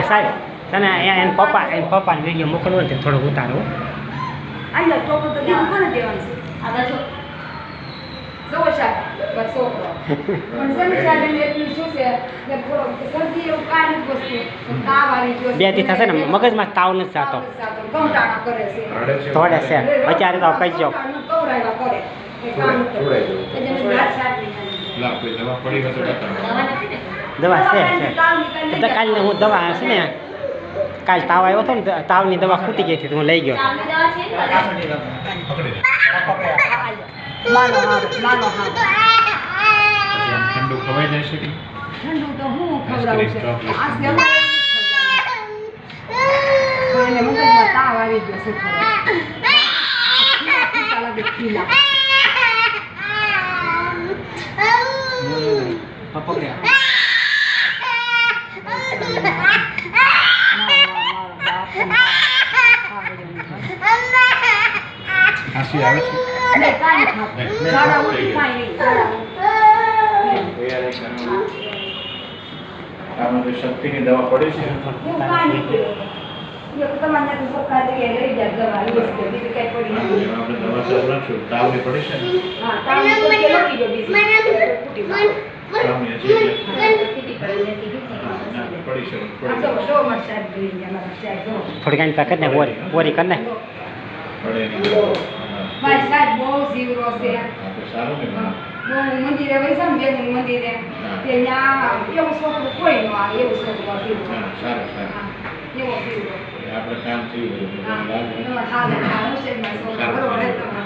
સાહેબ તને એને પપ્પાને વિડીયો મોકલવો ને થોડોક ઉતારો. અહીંયા તો દીધું કોને દેવાનું છે આગળ જો જવો સાહેબ બસ છોકરો પણ સાહેબ એટલું શું છે કે સર્દી એવું કાંઈ નથી વસ્તુ તાવ આવી ગયો બે દી થશે ને મગજમાં તાવ નથી થતો કંટાળા કરે છે થોડે છે અત્યારે તો કહી જાઓ કવરાયવા કરે એ કામ કરે એટલે મેં ગાંઠ સાહેબ દવા છે તો કાલે હું દવા છે ને કાલ તાવ આવ્યો હતો ને તાવની દવા ખૂટી ગઈ હતી તો હું લઈ ગયો ઠંડુ ખવાઈ જાય છે ઠંડુ તો હું ખવડાવું છું એને મગજમાં તાવ આવી ગયો છે હાસી આવે છે આમાં શક્તિની દવા પડે છે આપણે દવા ચાલુ રાખશું તાવની પડે છે થોડી કાંઈ કરી ને બોરી કરી ને ભાઈ સાહેબ બહુ જીવરો છે સારું ને બહુ મંદિરે વૈસા ને બેનું મંદિરે ત્યાં એવું છોકરું કોઈ ન આવે એવું છોકરું સારું એવો જીવરો આપણે કામ થયું હા હા છે બરોબર